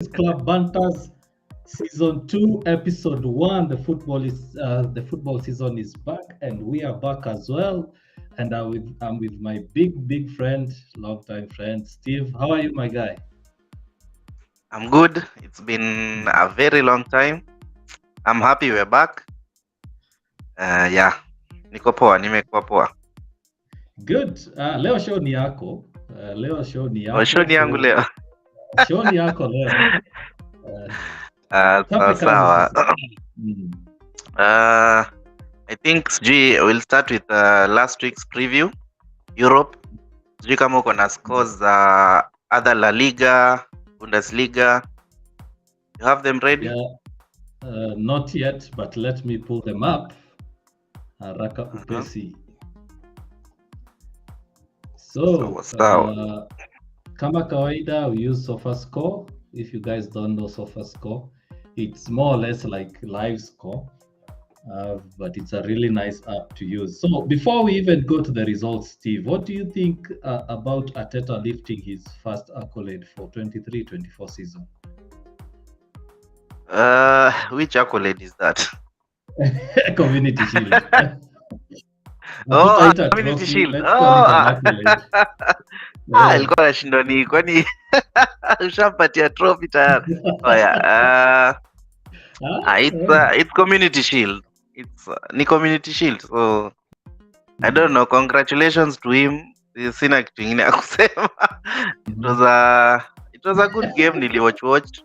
Klub Banterz Season 2, Episode 1. The football season is back, and we are back as well. And I'm with my big friend, long-time friend, Steve. How are you, my guy? I'm good. It's been a very long time. I'm happy we're back. Yeah. Niko poa, nimekuwa poa. Good. Leo show ni yako. Leo show ni yako. Show ni yangu leo. Show ni yako leo. Sawa. I think we'll start with last week's preview. Europe. Sijui kama uko na scores za other La Liga, Bundesliga. You have them ready? Yeah. Not yet, but let me pull them up. Haraka upesi. So, kama kawaida, we use SofaScore. If you guys don't know SofaScore, it's more or less like live score, but it's a really nice app to use. So before we even go to the results, Steve, what do you think about Arteta lifting his first accolade for 23-24 season? Which accolade is that? Community Shield. Community Shield. Alikuwa anashindwa ni kwani ushampatia trophy tayari. It's Community Shield. Ni Community Shield. So I don't know. Congratulations to him. Sina kitu kingine ya kusema. It was a good game. Niliwatch.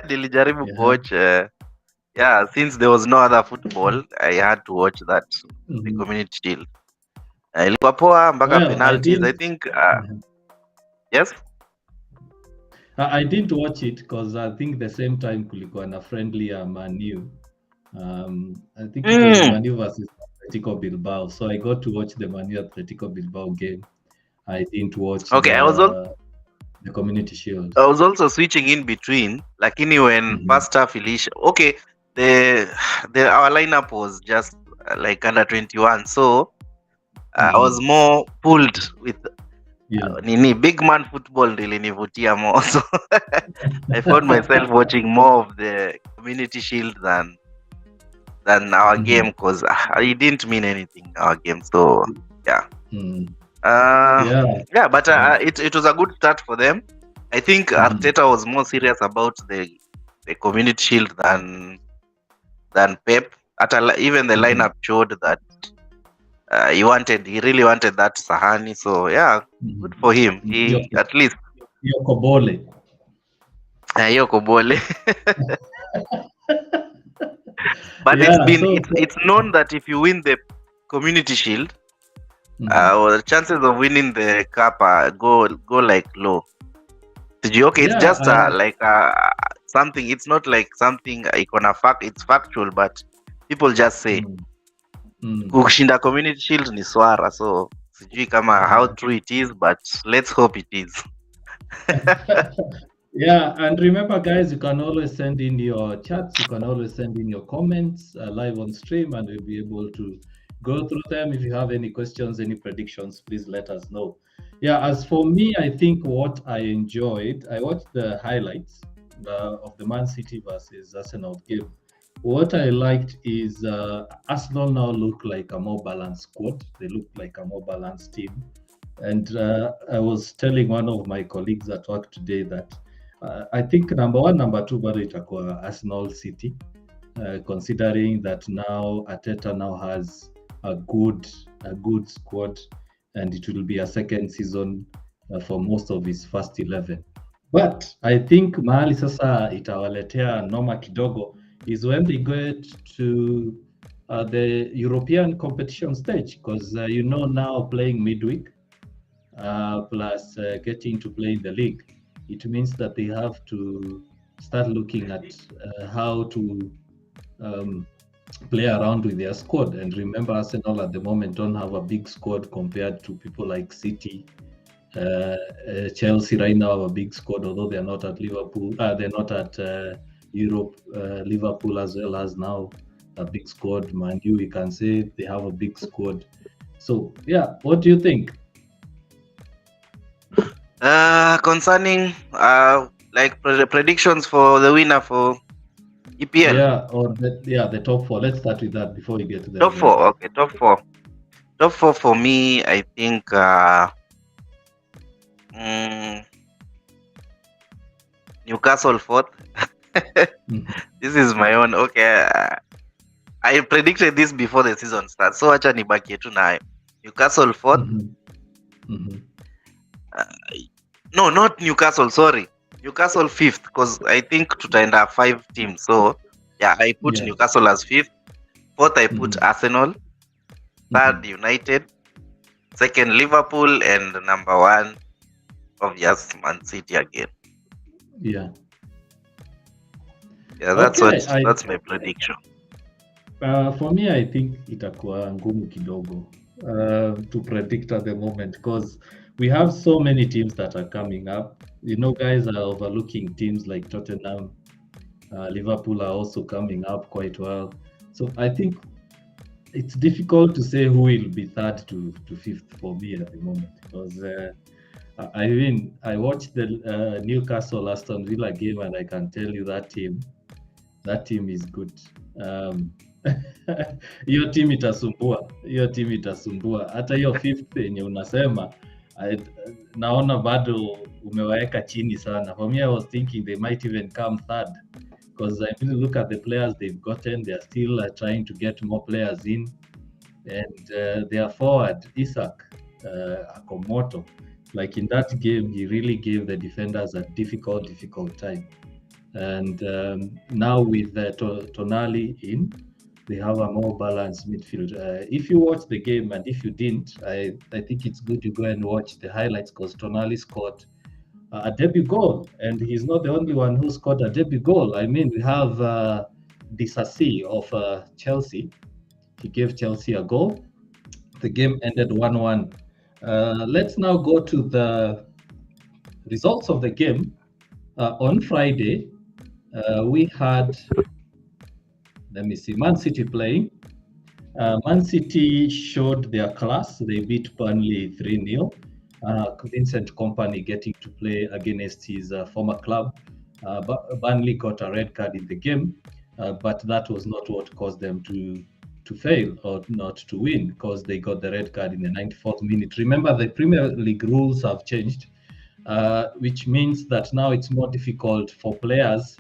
Nilijaribu kuwatch. Yeah, since there was no other football, I had to watch that, the Community Shield. Ilikuwa poa mpaka penalties. I think yes. I didn't watch it because I think the same time kulikuwa na friendly Man U. I think it was Man U versus Atletico Bilbao. So I got to watch the Man U Atletico Bilbao game. I didn't watch the Community Shield. I was also switching in between. Lakini when first half finished, okay, our lineup was just like under 21. So I was more pulled with big man football nilinivutia more. So I found myself watching more of the Community Shield than our game, because it didn't mean anything, our game. So yeah. But it was a good start for them. I think Arteta was more serious about the Community Shield than Pep. Even the lineup showed that he really wanted that Sahani. So yeah, good for him. He at least Yokobole. But it's known that if you win the Community Shield, the chances of winning the cup go like low. It's just something. It's not like something it's factual, but people just say kushinda Community Shield ni swara. So sijui kama how true it is, but let's hope it is. Yeah, and remember, guys, you can always send in your chats. You can always send in your comments live on stream, and we'll be able to go through them. If you have any questions, any predictions, please let us know. Yeah, as for me, I think what I enjoyed, I watched the highlights of the Man City versus Arsenal game. What I liked is Arsenal now look like a more balanced squad. They look like a more balanced team. And I was telling one of my colleagues at work today that I think number one, number two, bado itakuwa Arsenal City, considering that now Arteta now has a good squad, and it will be a second season for most of his first 11. But I think mahali sasa itawaletea noma kidogo is when they get to the European competition stage, because now playing midweek plus getting to play in the league, it means that they have to start looking at how to play around with their squad. And remember, Arsenal at the moment don't have a big squad compared to people like City. Chelsea right now have a big squad, although they're not at Liverpool. They're not at Europe. Liverpool as well has now a big squad. Man U, we can say they have a big squad. So yeah, what do you think? Concerning like predictions for the winner for EPL. Yeah, or the top four. Let's start with that before we get to the Top four. results. Okay, top four. Top four for me, I think mm, Newcastle fourth. Mhm. This is my own. Okay, I predicted this before the season starts. So acha nibakie tu nayo. Newcastle fourth. Mhm. Mhm. Uh, no, not Newcastle. Sorry, Newcastle fifth. Because I think tutaenda 5 teams. So yeah, I put Yeah. Newcastle as fifth. Fourth, I put Mhm. Arsenal. Third, Mhm. United. Second, Liverpool, and number one, obvious Man City again. Yeah. Yeah, Okay. that's my prediction. For me, I think itakuwa ngumu kidogo to predict at the moment because we have so many teams that are coming up. You know, guys are overlooking teams like Tottenham. Liverpool are also coming up quite well. So I think it's difficult to say who will be third to fifth for me at the moment because I mean I watched the Newcastle Aston Villa game and I can tell you that team is good. Um, hiyo team itasumbua hata hiyo fifth yenye unasema I, naona bado umewaweka chini sana. For me I was thinking they might even come third because I really look at the players they've gotten. They are still trying to get more players in, and their forward Isak Akomoto, like in that game, he really gave the defenders a difficult time. And now with Tonali in, they have a more balanced midfield. If you watch the game, and if you didn't, I think it's good you go and watch the highlights because Tonali scored a debut goal, and he's not the only one who scored a debut goal. I mean, we have Disasi of Chelsea. He gave Chelsea a goal. The game ended 1-1. Let's now go to the results of the game. On Friday, we had, let me see, Man City playing. Man City showed their class. They beat Burnley 3-0. Vincent Kompany getting to play against his former club. Burnley got a red card in the game, but that was not what caused them to fail or not to win because they got the red card in the 94th minute. Remember, the Premier League rules have changed, which means that now it's more difficult for players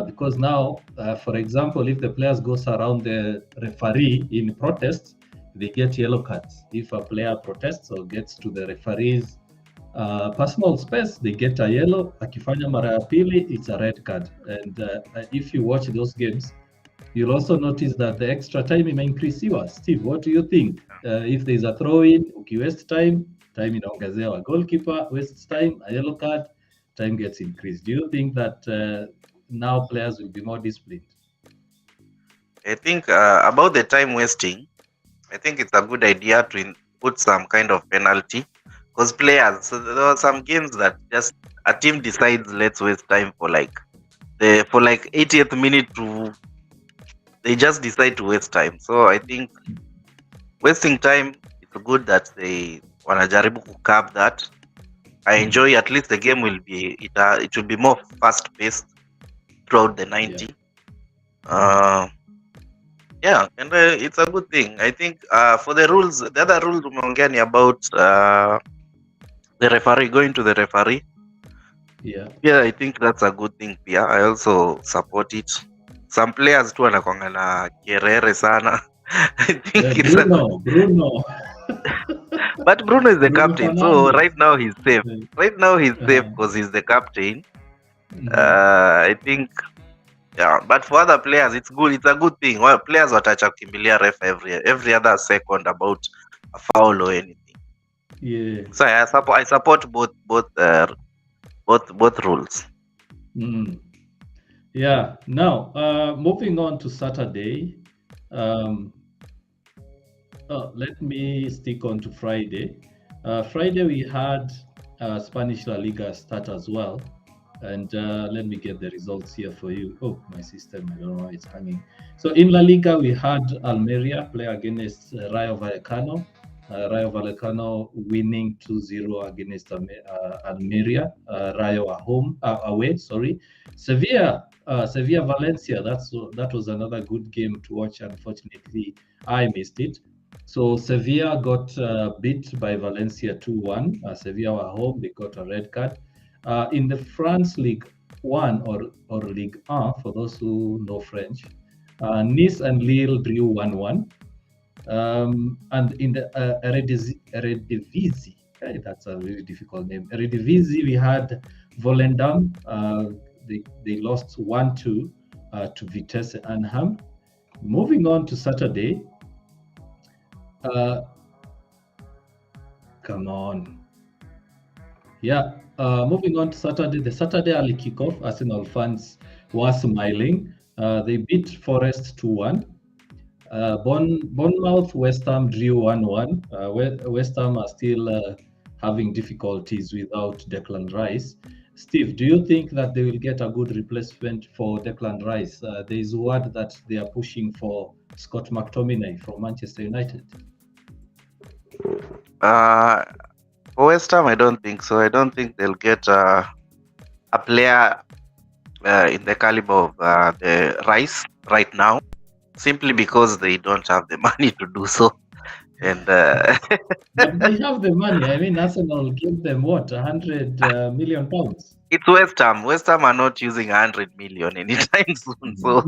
because now, for example, if the players goes around the referee in protest, they get yellow cards. If a player protests or gets to the referee's personal space, they get a yellow. Akifanya mara ya pili, it's a red card. And if you watch those games, you'll also notice that the extra time imeincreasiwa. Steve, what do you think? If there's a throw-in, waste time inaongezewa. Goalkeeper wastes time, a yellow card, time gets increased. Do you think that now players will be more disciplined? I think about the time wasting, I think it's a good idea to put some kind of penalty because players. So there are some games that just a team decides let's waste time for like 80th minute to they just decide to waste time. So I think wasting time it's good that they wanajaribu to curb that. I enjoy at least the game will be it will be more fast paced throughout the 90. Yeah, and it's a good thing. I think for the rules, the other rule umeongea ni about the referee going to the referee. Yeah, I think that's a good thing. Yeah, I also support it. Some players tu wanakwanga na kerere sana. I think it's Bruno. But Bruno is the Bruno captain, Fernandes. so right now he's safe. Right now he's safe because he's the captain. I think, yeah. But for other players, it's good. It's a good thing. Well, players watacha kukimbilia ref every other second about a foul or anything. Yeah. So I support both rules. Yeah. Now, moving on to Saturday. Let me stick on to Friday. Friday we had Spanish La Liga start as well, and let me get the results here for you. Oh, my system, I don't know why it's hanging. So in La Liga we had Almeria play against Rayo Vallecano. Rayo Vallecano winning 2-0 against Almeria. Rayo away. Sorry. Sevilla Valencia. That was another good game to watch. Unfortunately, I missed it. So Sevilla got beat by Valencia 2-1. Sevilla were home. They got a red card. In the France League 1 or Ligue 1, for those who know French, Nice and Lille drew 1-1. And in the Eredivisie, that's a really difficult name. Eredivisie, we had Volendam. They lost 1-2 to Vitesse Arnhem. Moving on to Saturday. Come on. Yeah. Moving on to Saturday. The Saturday early kickoff, Arsenal fans were smiling. They beat Forest 2-1. Bournemouth, West Ham drew 1-1. West Ham are still having difficulties without Declan Rice. Steve, do you think that they will get a good replacement for Declan Rice? There is word that they are pushing for Scott McTominay from Manchester United. For West Ham, I don't think so. I don't think they'll get a player in the caliber of the Rice right now, simply because they don't have the money to do so. And but they have the money. I mean, Arsenal give them what, 100 million pounds? It's West Ham. West Ham are not using 100 million anytime soon, so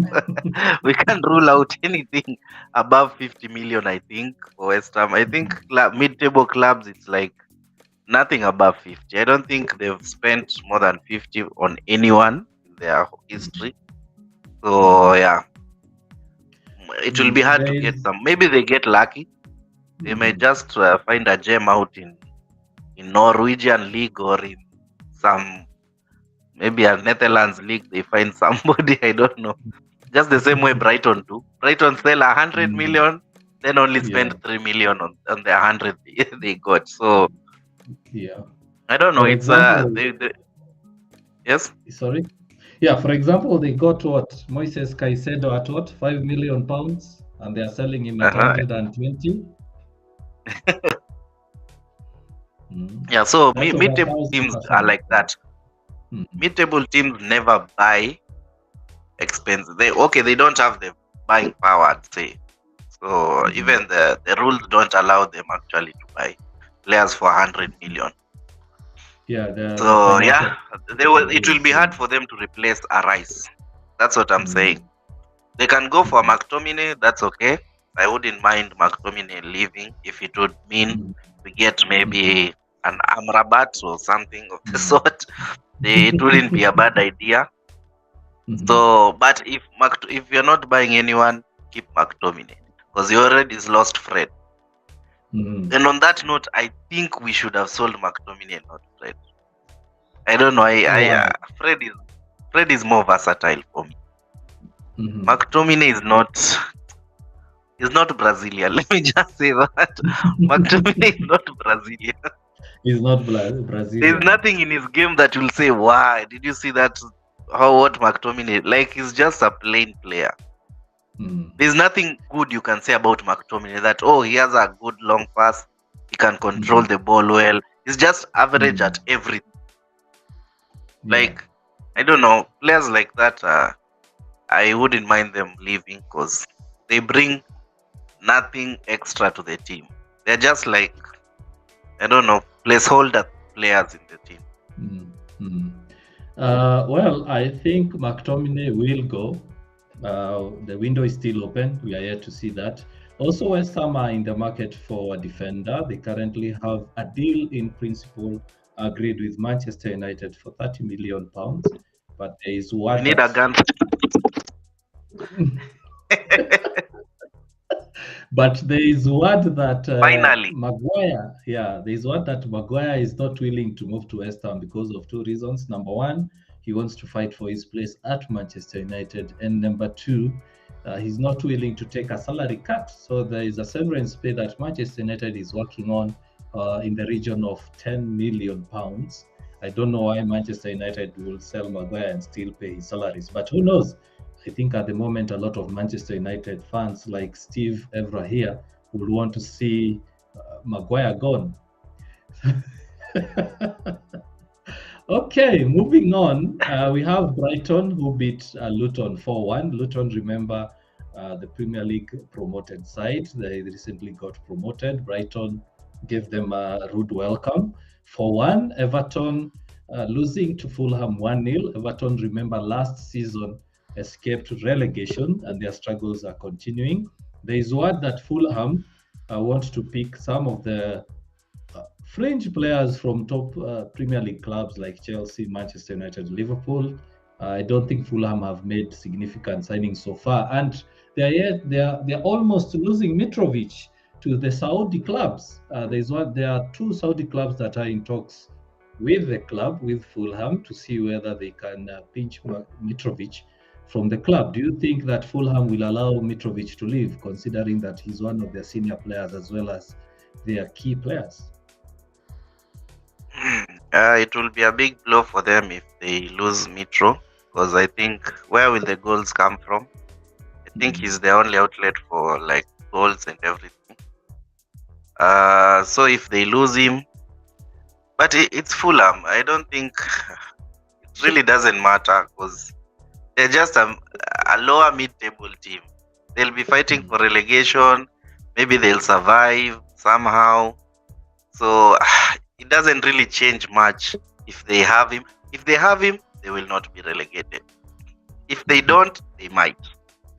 we can't rule out anything above 50 million. I think for West Ham, I think mid-table clubs, it's like nothing above 50. I don't think they've spent more than 50 on anyone in their history. So yeah, it will be hard to get some. Maybe they get lucky. They may just find a gem out in Norwegian league or in some, maybe a Netherlands league. They find somebody, I don't know. Just the same way Brighton do. Brighton sell 100 million, then only spend 3 million on the 100 they got. So yeah, I don't know. It's yes. Sorry. Yeah, for example, they got what, Moises Caicedo at what, 5 million pounds, and they are selling him at 120. Yeah, so mid-table teams are like that. Mid-table teams never buy expensive. They don't have the buying power, I'd say. So even the rules don't allow them actually to buy players for 100 million. Yeah. It will be hard for them to replace a Rice. That's what I'm saying. They can go for McTominay. That's okay. I wouldn't mind McTominay leaving if it would mean we get maybe an Amrabat or something of the sort. It wouldn't be a bad idea. So, but if you're not buying anyone, keep McTominay because you already lost Fred. And on that note, I think we should have sold McTominay, not Fred. I don't know. Fred is more versatile for me. McTominay is not. He's not Brazilian. Let me just say that. McTominay is not Brazilian. He's not Brazilian. There's nothing in his game that will say, "Why did you see that? What McTominay?" Like, he's just a plain player. There's nothing good you can say about McTominay that, he has a good long pass, he can control the ball well. He's just average at everything. Like, I don't know, players like that, I wouldn't mind them leaving because they bring nothing extra to the team. They're just like, I don't know, placeholder players in the team. Well, I think McTominay will go. The window is still open. We are yet to see that. Also, West Ham are in the market for a defender. They currently have a deal in principle agreed with Manchester United for 30 million pounds. But there is one. We need a gun. But there is word that Finally, Maguire, there is word that Maguire is not willing to move to West Ham because of two reasons. Number one, he wants to fight for his place at Manchester United, and number two, he's not willing to take a salary cut. So there is a severance pay that Manchester United is working on in the region of 10 million pounds. I don't know why Manchester United will sell Maguire and still pay his salaries, but who knows? I think at the moment, a lot of Manchester United fans like Steve Evra here would want to see Maguire gone. Okay, moving on. We have Brighton who beat Luton 4-1. Luton, remember, the Premier League promoted side. They recently got promoted. Brighton gave them a rude welcome. 4-1. Everton losing to Fulham 1-0. Everton, remember, last season escaped relegation and their struggles are continuing. There is word that Fulham want to pick some of the fringe players from top Premier League clubs like Chelsea, Manchester United, Liverpool. I don't think Fulham have made significant signings so far, and they're almost losing Mitrovic to the Saudi clubs. There are two Saudi clubs that are in talks with the club, with Fulham, to see whether they can pinch Mitrovic from the club. Do you think that Fulham will allow Mitrovic to leave, considering that he's one of their senior players as well as their key players? It will be a big blow for them if they lose Mitro, because I think where will the goals come from? I think he's the only outlet for like goals and everything. So if they lose him, but it's Fulham. I don't think it really doesn't matter because they're just a lower mid-table team. They'll be fighting for relegation. Maybe they'll survive somehow. So it doesn't really change much if they have him. If they have him, they will not be relegated. If they don't, they might.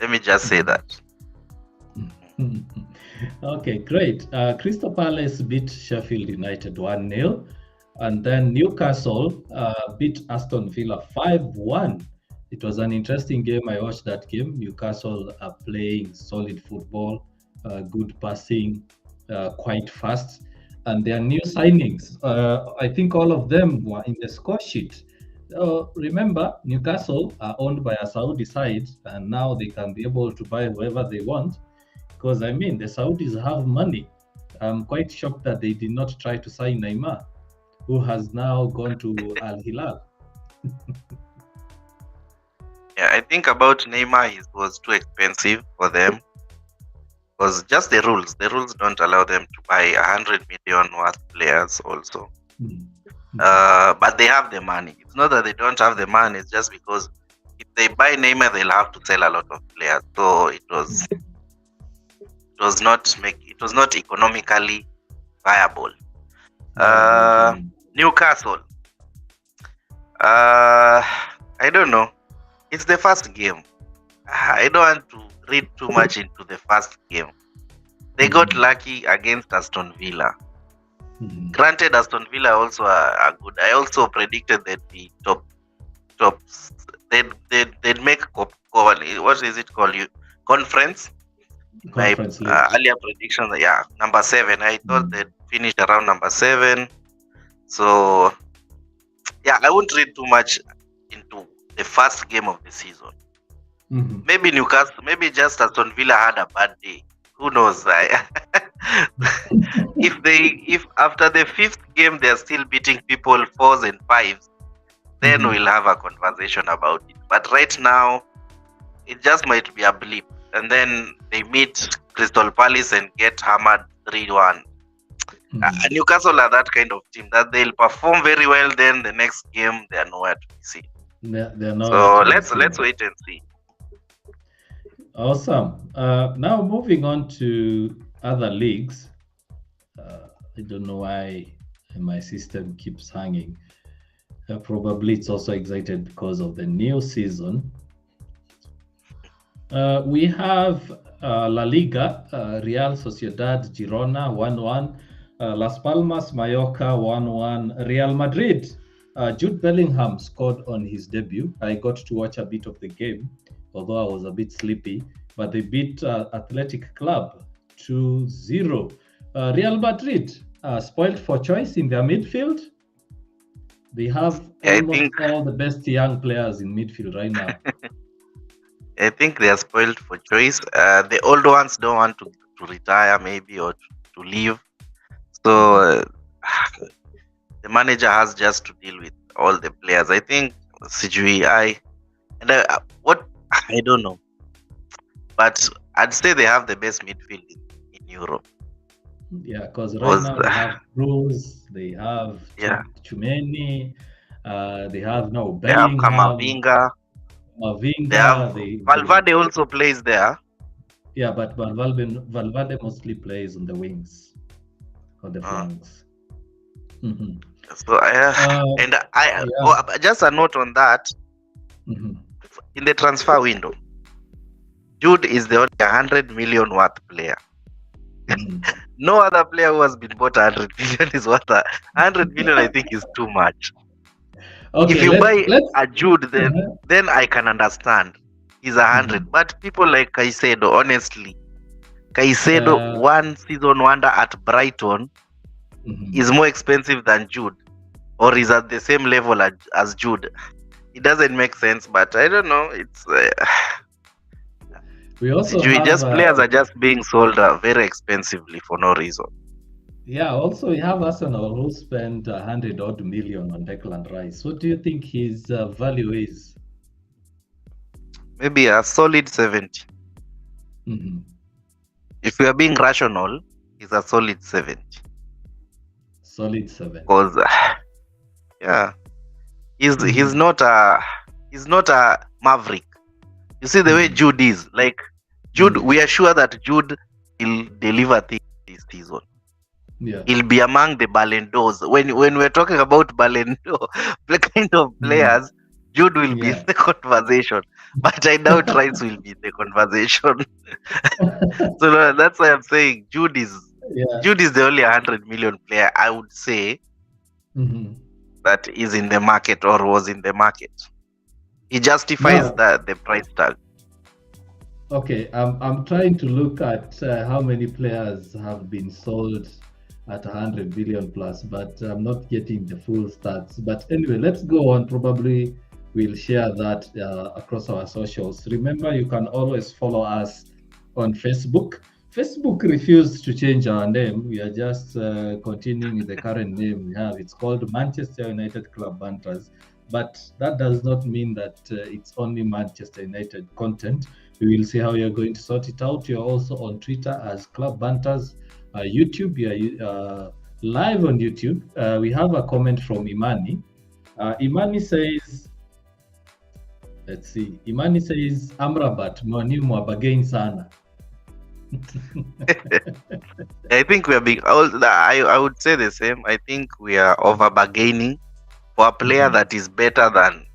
Let me just say that. Okay, great. Crystal Palace beat Sheffield United 1-0. And then Newcastle beat Aston Villa 5-1. It was an interesting game. I watched that game. Newcastle are playing solid football, good passing, quite fast. And their new signings, I think all of them were in the score sheet. Remember, Newcastle are owned by a Saudi side, and now they can be able to buy whoever they want. Because, I mean, the Saudis have money. I'm quite shocked that they did not try to sign Neymar, who has now gone to Al Hilal. Yeah, I think about Neymar, it was too expensive for them. Because just the rules don't allow them to buy 100 million worth players also. But they have the money. It's not that they don't have the money, it's just because if they buy Neymar, they'll have to sell a lot of players. So it was not economically viable. Newcastle. I don't know. It's the first game. I don't want to read too much into the first game. They got lucky against Aston Villa. Granted, Aston Villa also are good. I also predicted that the tops they'd make what is it called? Conference. My earlier prediction, number 7. I thought they'd finish around number 7. So I won't read too much into the first game of the season. Maybe Newcastle, maybe just Aston Villa had a bad day. Who knows? If after the 5th game they're still beating people 4s and 5s, then we'll have a conversation about it. But right now, it just might be a blip. And then they meet Crystal Palace and get hammered 3-1. Newcastle are that kind of team that they'll perform very well. Then the next game they are nowhere to be seen. They're not. So let's wait and see. Awesome. Now moving on to other leagues. I don't know why my system keeps hanging. Probably it's also excited because of the new season. We have La Liga, Real Sociedad Girona 1-1, Las Palmas Mallorca 1-1, Real Madrid. Jude Bellingham scored on his debut. I got to watch a bit of the game, although I was a bit sleepy, but they beat Athletic Club 2-0. Real Madrid spoiled for choice in their midfield. They have almost all the best young players in midfield right now. I think they are spoiled for choice. The old ones don't want to retire maybe or to leave. So the manager has just to deal with all the players. I think I don't know. But I'd say they have the best midfield in Europe. Yeah, because right Was now they have Cruz, they have yeah, Chumeni, they have now they have Bellingham, Kamavinga, they have Mavinga. Valverde also plays there. Yeah, but Valverde mostly plays on the wings or the Uh, flanks. Hmm. so and I Yeah. just a note on that. Hmm. In the transfer window, Jude is the only 100 million worth player. Hmm. No other player who has been bought 100 million is worth 100 million. I think is too much. If Okay, you let's buy let's. a Jude, Uh-huh. then I can understand. He's 100. Hmm. But people like Caicedo, honestly, Caicedo, Uh, one season wonder at Brighton, mhm. is more expensive than Jude, or is at the same level as Jude. It doesn't make sense, but I don't know. It's We also have just players are just being sold very expensively for no reason. yeah. Also, we have Arsenal who spent 100 odd million on Declan Rice. What do you think his value is? Maybe a solid 70. Hmm. If we are being rational, it's a solid 70. Solid 70. Because yeah, he's Hmm. not a maverick. You see the way Hmm. Jude is. Like Jude, Hmm. we are sure that Jude will deliver things this season. Yeah. He'll be among the Ballon d'Ors. When we're talking about Ballon d'Or, the kind of Hmm. players, Jude will be in Yeah. the conversation. But I doubt Rice will be in the conversation. So that's why I'm saying Yeah. Jude is the only 100 million player I would say Hmm. that is in the market or was in the market. He justifies Now, the price tag. okay, I'm trying to look at how many players have been sold at 100 billion plus, but I'm not getting the full stats. But anyway, let's go on. Probably we'll share that across our socials. Remember, you can always follow us on Facebook. Facebook refused to change our name. We are just continuing with the current name we have. It's called Manchester United Club Banterz, but that does not mean that it's only Manchester United content. We will see how you're going to sort it out. You're also on Twitter as Club Banterz. YouTube, we are live on YouTube. We have a comment from Imani. Imani says, let's see. Imani says, Amrabat, mwalimu abagain sana. I think we are being. I would say the same. I think we are over bargaining for a player Mhm. that is better than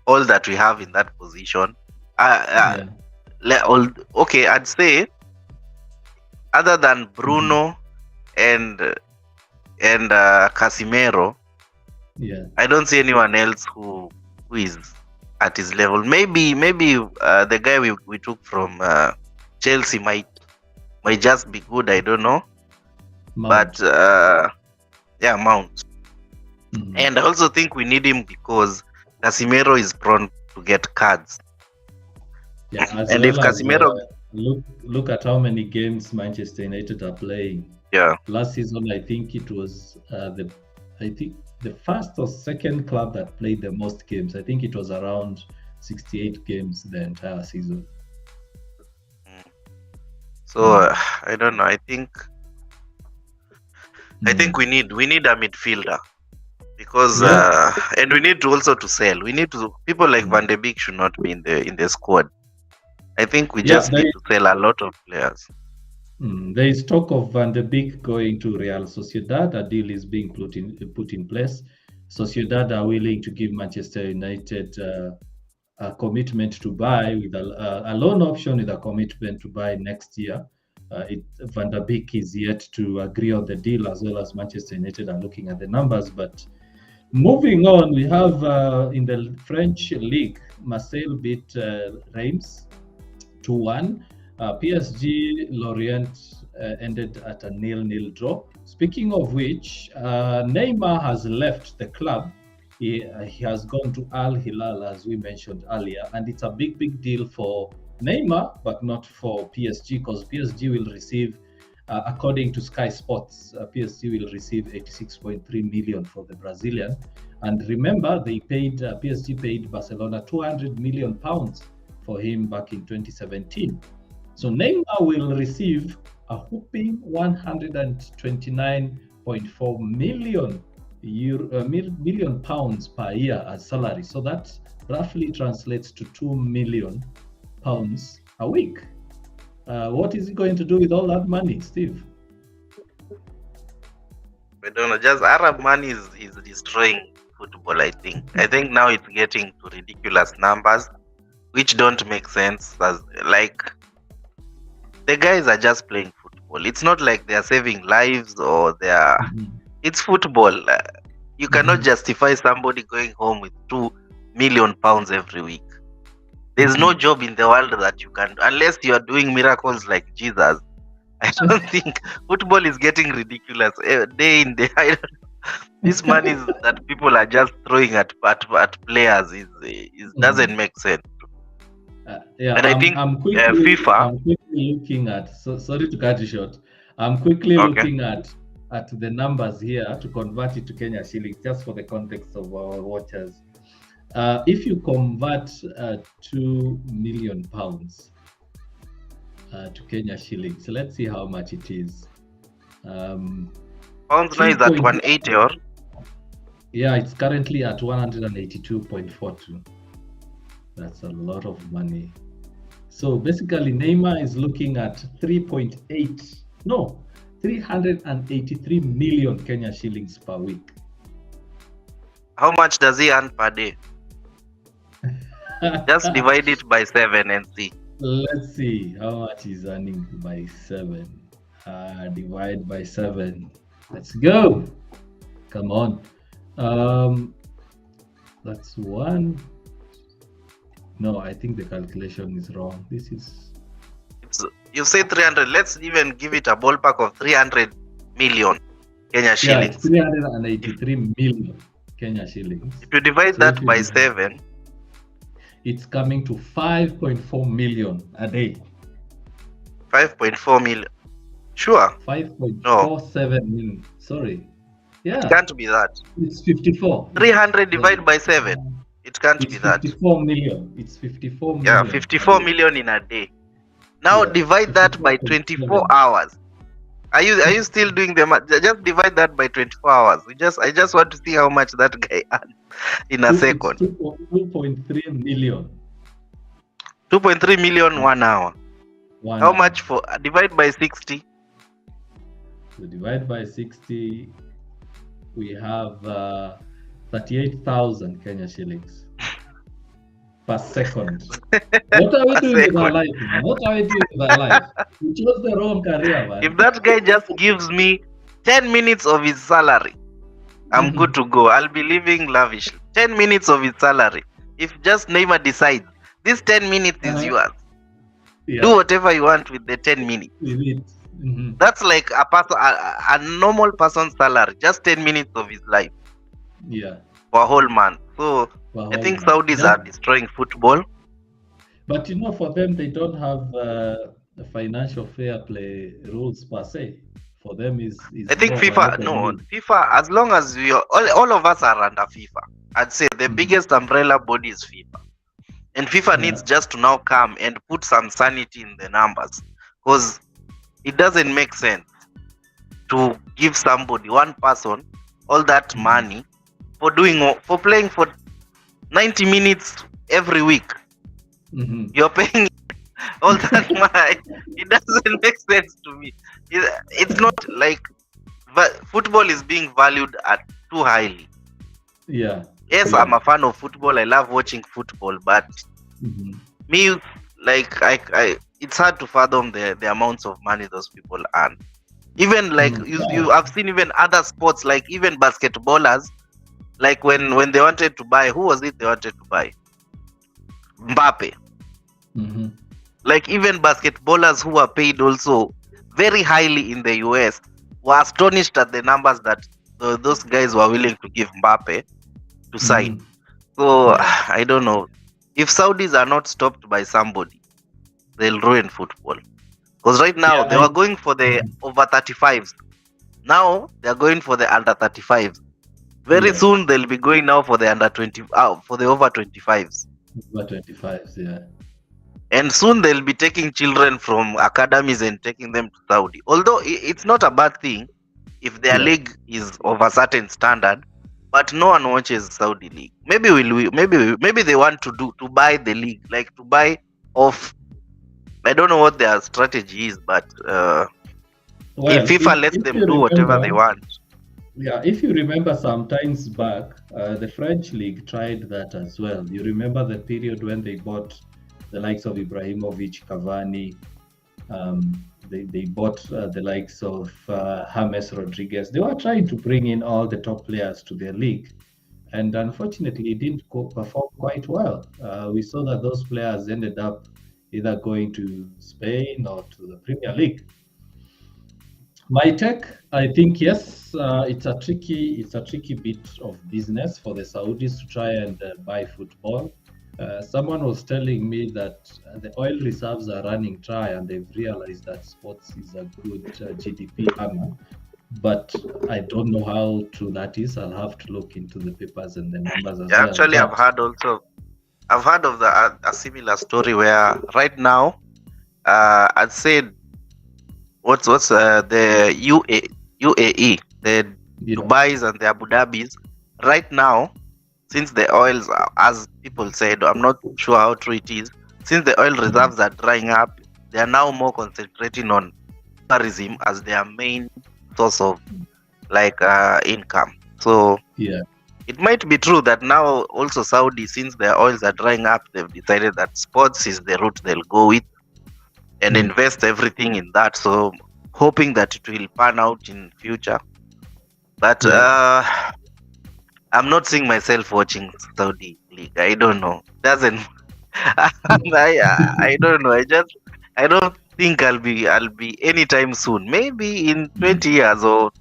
all that we have in that position. Yeah. Okay, I'd say other than Mhm. Bruno and Casimiro, Yeah. I don't see anyone else who is at his level. Maybe the guy we took from Chelsea might just be good. I don't know, Mount. but yeah, Mount. Mhm. And I also think we need him because Casimiro is prone to get cards. Yeah, as And if well as Casimiro, look at how many games Manchester United are playing. yeah, Last season, I think it was the first or second club that played the most games. I think it was around 68 games the entire season. so I don't know. I think Mm. we need a midfielder because Yeah. and we need to also to sell. We need to people like Van de Beek should not be in the squad. I think we Yeah, just need to sell a lot of players. there is talk of Van de Beek going to Real Sociedad. A deal is being put in place. Sociedad are willing to give Manchester United a commitment to buy with a loan option with a commitment to buy next year. Van der Beek is yet to agree on the deal, as well as Manchester United are looking at the numbers. But moving on, we have in the French league, Marseille beat Reims 2-1. PSG Lorient ended at a 0-0 draw. Speaking of which, Neymar has left the club. He has gone to Al Hilal, as we mentioned earlier, and it's a big deal for Neymar, but not for PSG, because PSG will receive, according to Sky Sports, PSG will receive 86.3 million for the Brazilian. And remember, PSG paid Barcelona 200 million pounds for him back in 2017. So Neymar will receive a whooping 129.4 million pounds per year as salary. So that roughly translates to 2 million pounds a week. What is he going to do with all that money, Steve? I don't know. Just Arab money is destroying football. I think now it's getting to ridiculous numbers, which don't make sense. As like the guys are just playing football. It's not like they are saving lives or they are. It's football. You cannot justify somebody going home with 2 million pounds every week. There's no job in the world that you can, unless you are doing miracles like Jesus. I don't think football is getting ridiculous day in day. I don't know. This money that people are just throwing at players is doesn't make sense. And I think I'm quickly looking at. Sorry to cut you short. I'm quickly looking at the numbers here to convert it to Kenya shillings, just for the context of our watchers. If you convert 2 million pounds to Kenya shillings, so let's see how much it is. Pounds now is at 180 or? Yeah, it's currently at 182.42. That's a lot of money. So basically, Neymar is looking at 383 million Kenya shillings per week. How much does he earn per day? Just divide it by 7 and see. Let's see how much he's earning by 7. Divide by 7. Let's go. Come on. That's 1. No, I think the calculation is wrong. This is... You say 300. Let's even give it a ballpark of 300 million Kenya shillings. Yeah, 383 million Kenya shillings. If you divide that by 7, it's coming to 5.4 million a day. 5.4 million. Sure. 5.47 million. Sorry. Yeah. It can't be that. It's 54. 300 divided by 7. It can't be that. 54 million. It's 54 million. Yeah, 54 million in a day. Now divide that by 24 hours. Are you still doing the math? Just divide that by 24 hours. I just want to see how much that guy earns in a second. 2.3 million. 2.3 million 1 hour. How much for divide by 60? So divide by 60, we have 38,000 Kenya shillings per second. What are we doing with our life, man? What are we doing with our life? We chose the wrong career, man. If that guy just gives me 10 minutes of his salary, I'm good to go. I'll be living lavishly. 10 minutes of his salary. If just Neymar decides, this 10 minutes is yours. Yeah. Do whatever you want with the 10 minutes. That's like a normal person's salary. Just 10 minutes of his life. Yeah. For a whole month. So I think Saudis are destroying football. But for them, they don't have financial fair play rules per se. For them is I think FIFA, as long as we are, all of us are under FIFA, I'd say the biggest umbrella body is FIFA. And FIFA needs just to now come and put some sanity in the numbers. Because it doesn't make sense to give somebody, one person, all that money for playing for 90 minutes every week. You're paying all that money. It doesn't make sense to me. It's not like football is being valued at too highly. Yeah. Yes, I'm a fan of football. I love watching football, but me, like, it's hard to fathom the amounts of money those people earn. Even like you have seen even other sports, like even basketballers, like when they wanted to buy, who was it they wanted to buy? Mbappe. Like even basketballers who are paid also very highly in the US were astonished at the numbers that those guys were willing to give Mbappe to sign. So I don't know. If Saudis are not stopped by somebody, they'll ruin football. Because right now they were going for the over 35s. Now they're going for the under 35s. Very soon they'll be going now for the under 20, for the over 25s. Over 25s, yeah. And soon they'll be taking children from academies and taking them to Saudi. Although it's not a bad thing if their Yeah. league is of a certain standard, but no one watches Saudi league. Maybe they want to buy the league, like to buy off. I don't know what their strategy is, but if Well, FIFA lets if them you do whatever they remember, want. yeah, if you remember some times back, the French league tried that as well. You remember the period when they bought the likes of Ibrahimovic, Cavani, they bought the likes of James Rodriguez. They were trying to bring in all the top players to their league, and unfortunately, it didn't perform quite well. We saw that those players ended up either going to Spain or to the Premier League. My take, I think yes, it's a tricky bit of business for the Saudis to try and buy football. Someone was telling me that the oil reserves are running dry, and they've realized that sports is a good GDP earner. But I don't know how true that is. I'll have to look into the papers and the numbers as Yeah, well. actually, But I've heard of a similar story where right now, I'd say what's the UAE, the yeah, Dubai's and the Abu Dhabi's right now, since the oils, as people said, I'm not sure how true it is. Since the oil reserves are drying up, they are now more concentrating on tourism as their main source of income. So yeah, it might be true that now also Saudi, since their oils are drying up, they've decided that sports is the route they'll go with and invest everything in that. So hoping that it will pan out in future. But yeah. I'm not seeing myself watching Saudi League. I don't know. Doesn't I don't know. I don't think I'll be anytime soon. Maybe in 20 years or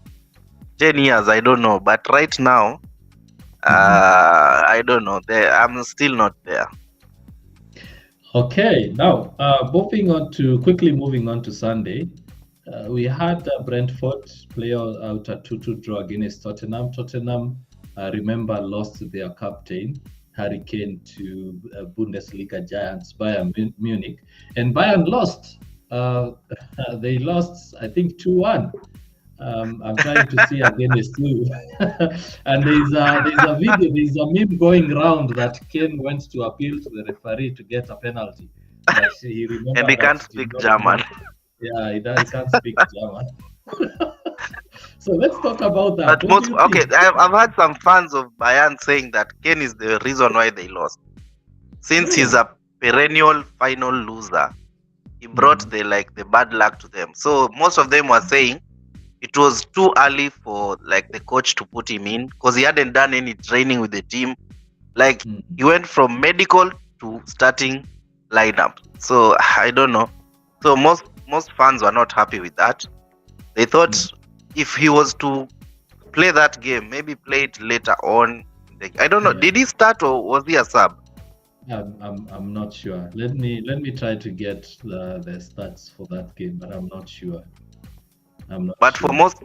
10 years, I don't know. But right now, I don't know. I'm still not there. Okay, now quickly moving on to Sunday. We had Brentford play out a 2-2 draw against Tottenham. Tottenham, remember, lost their captain, Harry Kane, to Bundesliga giants Bayern Munich. And Bayern lost. They lost, I think, 2-1. I'm trying to see against you. And there's a meme going around that Kane went to appeal to the referee to get a penalty. But he And they remembered can't that he did speak not German. know. Yeah, he can't speak German. So let's talk about that. But What do you think? I've had some fans of Bayern saying that Kane is the reason why they lost. Since he's Really? a perennial final loser, he brought the bad luck to them. So most of them were saying it was too early for the coach to put him in because he hadn't done any training with the team. He went from medical to starting lineup. So I don't know. So most fans were not happy with that. They thought if he was to play that game, maybe play it later on. I don't know. Yeah. Did he start or was he a sub? I'm not sure. Let me try to get the stats for that game, but I'm not sure. But for most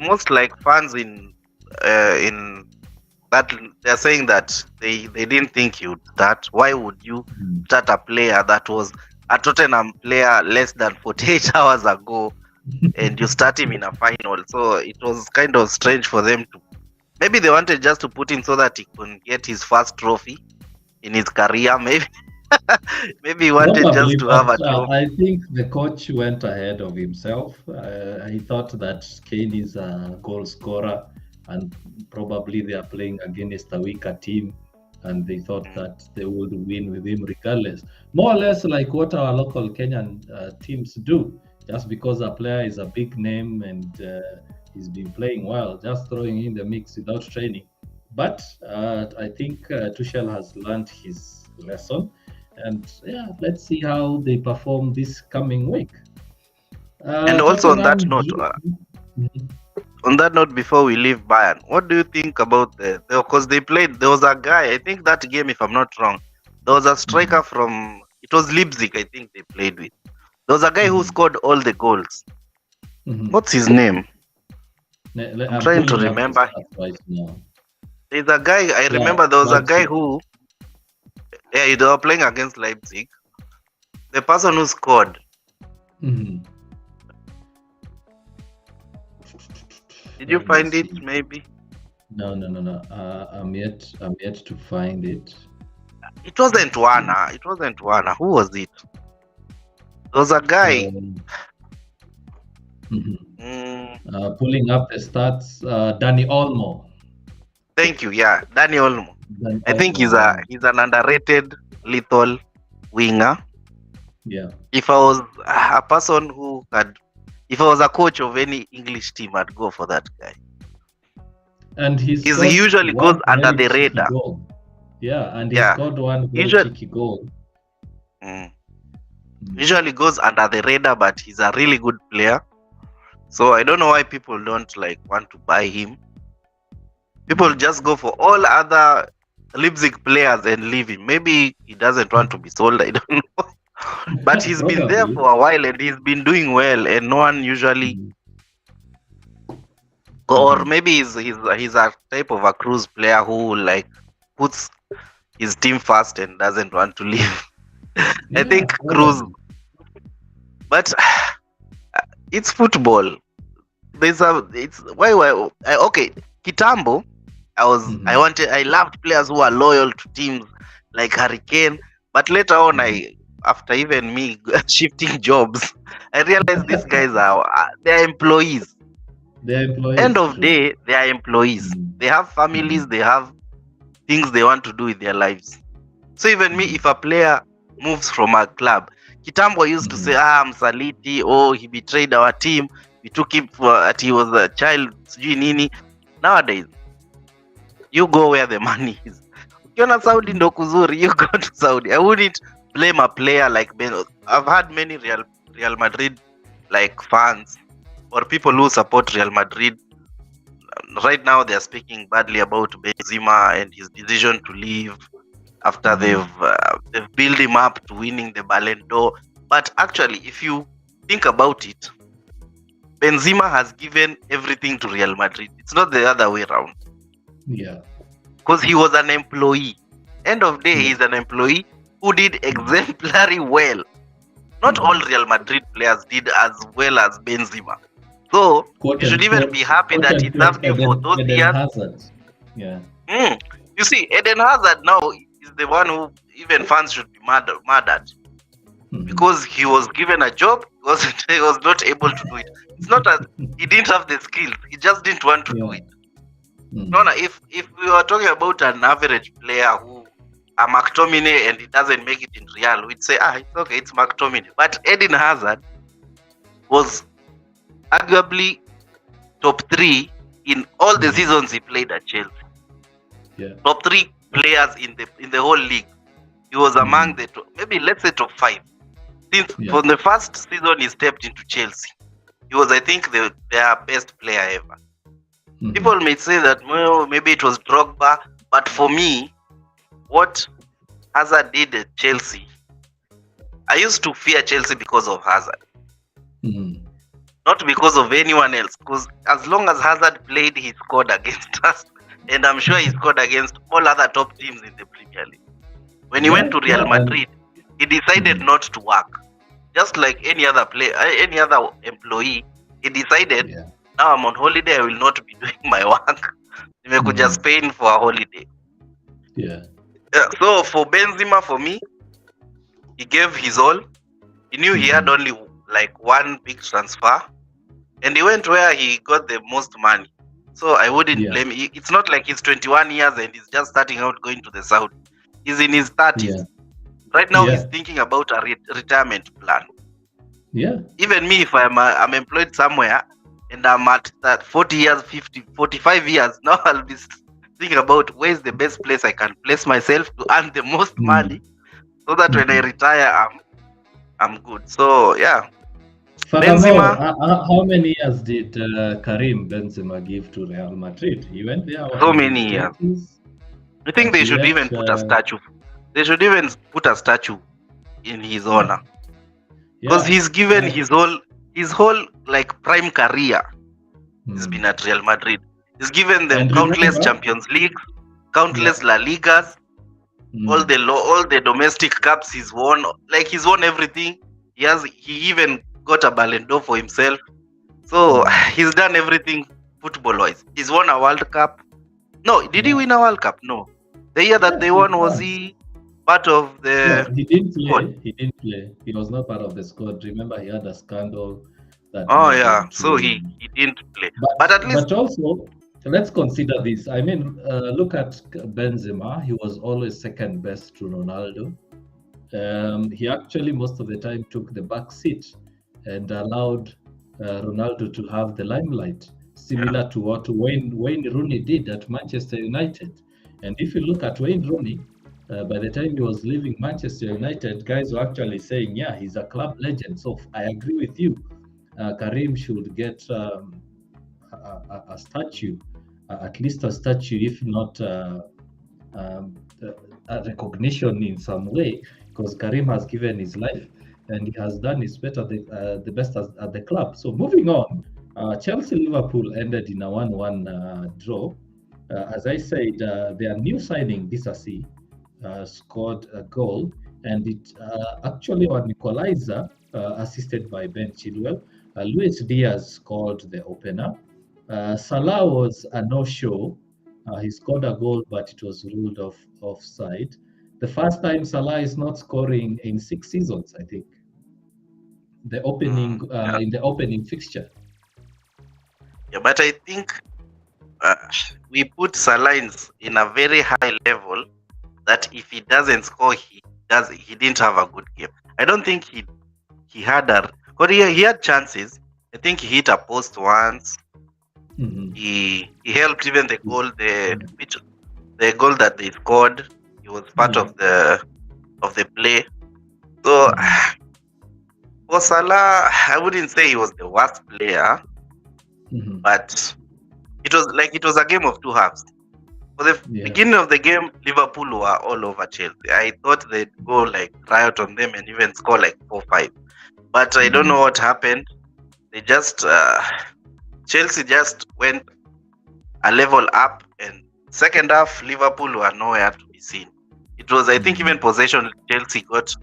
fans in that, they're saying that they didn't think you'd start. Why would you start a player that was a Tottenham player less than 48 hours ago and you start him in a final? So it was kind of strange for them to. Maybe they wanted just to put him so that he could get his first trophy in his career. Maybe he wanted Probably, just to but have a trophy. I think the coach went ahead of himself. He thought that Kane is a goal scorer, and probably they are playing against a weaker team, and they thought that they would win with him regardless. More or less like what our local Kenyan teams do. Just because a player is a big name and he's been playing well, just throwing in the mix without training. But I think Tuchel has learned his lesson. And yeah, let's see how they perform this coming week. And also Tottenham. on that note, before we leave Bayern, what do you think about because they played? There was a guy. I think that game, if I'm not wrong, there was a striker from. It was Leipzig. I think they played with. There was a guy who scored all the goals. What's his name? I'm trying to remember. Right now. There's a guy. I remember there was a guy who. Yeah, they were playing against Leipzig. the person who scored. Mhm. Did you Let me find it? see. Maybe No. I'm yet to find it. it wasn't Let's see. Wana. It wasn't Wana. Who was it? There was a guy. Mhm. Mm, Pulling up the stats. Danny Olmo. thank you. Yeah, Danny Olmo. Danny I think Olmo. Yeah. he's an underrated lethal winger. Yeah. If I was a person who had, if I was a coach of any English team, I'd go for that guy. And he He scored usually goes one under very the cheeky radar. goal. Yeah, and he Yeah, scored one very usually, cheeky goal. usually goes under the radar, but he's a really good player. So I don't know why people don't like want to buy him. People just go for all other Leipzig players and leave him. Maybe he doesn't want to be sold. I don't know. But he's been there Probably. for a while and he's been doing well, and no one usually, or maybe he's a type of a cruise player who like puts his team first and doesn't want to leave. I think Cruz, Probably. but it's football. It's why okay, Kitambo. I loved players who are loyal to teams like Hurricane, but later on after even me shifting jobs, I realized these guys are they're employees. They're employees. End of day, they are employees. They have families, they have things they want to do with their lives. So even me, if a player moves from a club, Kitambo used to say, I'm Saliti, he betrayed our team. We took him for he was a child. Nowadays, you go where the money is. Ukiona Saudi ndo kuzuri, you go to Saudi. I wouldn't blame a player like Ben. I've had many Real Madrid like fans or people who support Real Madrid. Right now, they are speaking badly about Benzema and his decision to leave after they've built him up to winning the Ballon d'Or. But actually, if you think about it, Benzema has given everything to Real Madrid. It's not the other way around. Yeah. Because he was an employee. End of day, he's an employee who did exemplary well. Not all Real Madrid players did as well as Benzema. So, you should even be happy that he served you for those years. Hazard. Yeah. You see, Eden Hazard now is the one who even fans should be mad at. Because he was given a job, he was not able to do it. It's not that he didn't have the skills, he just didn't want to do it. No, if we were talking about an average player who a McTominay and he doesn't make it in Real, we'd say, it's okay, it's McTominay. But Eden Hazard was arguably top 3 in all the seasons he played at Chelsea. Yeah. Top 3 players in the whole league. He was among the maybe let's say top 5. Since from the first season he stepped into Chelsea, he was, I think, their best player ever. People may say that, well, maybe it was Drogba, but for me, what Hazard did at Chelsea, I used to fear Chelsea because of Hazard. Not because of anyone else, because as long as Hazard played, he scored against us, and I'm sure he scored against all other top teams in the Premier League. When he went to Real Madrid, he decided not to work. Just like any other player, any other employee, he decided, now I'm on holiday, I will not be doing my work. Nimekuja Spain for a holiday. So for Benzema, for me, he gave his all. He knew he had only like one big transfer, and he went where he got the most money. So I wouldn't blame him. It's not like he's 21 years and he's just starting out going to the Saudi. He's in his 30s. Right now, he's thinking about a retirement plan. Even me, if I'm employed somewhere and I'm at that 40 years, 50, 45 years, now I'll be thinking about where's the best place I can place myself to earn the most money, so that when I retire, I'm good. So yeah. Benzema. How many years did Karim Benzema give to Real Madrid? He went there. So many years. I think they should even put a statue. They should even put a statue in his honor, because he's given his whole like prime career. He's been at Real Madrid. He's given them countless Champions Leagues, countless La Ligas. all the domestic cups he's won. Like he's won everything. He even got a Ballon d'Or for himself. So he's done everything football-wise. He's won a World Cup. No, did he win a World Cup? No. The year that they won, was he part of the? No, he didn't play. squad? He didn't play. He was not part of the squad. Remember, he had a scandal. Oh yeah, so he didn't play. But at least. But also, let's consider this. I mean, look at Benzema. He was always second best to Ronaldo. He actually most of the time took the back seat and allowed Ronaldo to have the limelight, similar to what Wayne Rooney did at Manchester United. And if you look at Wayne Rooney, by the time he was leaving Manchester United, guys were actually saying, yeah, he's a club legend. So I agree with you. Karim should get a statue, at least a statue, if not a recognition in some way, because Karim has given his life and he has done his better the best at the club. So moving on, Chelsea-Liverpool ended in a 1-1 draw. As I said, their new signing, Disasi, scored a goal, and it actually an equalizer assisted by Ben Chilwell. Luis Diaz scored the opener. Salah was a no-show. He scored a goal, but it was ruled offside. The first time Salah is not scoring in 6 seasons, I think. The opening in the opening fixture. Yeah, but I think we put Salah in a very high level that if he doesn't score, he didn't have a good game. I don't think he had he had chances. I think he hit a post once. Mm-hmm. He helped even the goal, the goal that they scored. He was part of the play. So for Salah, I wouldn't say he was the worst player, but it was a game of two halves. For the beginning of the game, Liverpool were all over Chelsea. I thought they'd go like riot on them and even score like 4-5. But I don't know what happened. They just Chelsea just went a level up, and second half Liverpool were nowhere to be seen. It was, I think, even possession. Chelsea got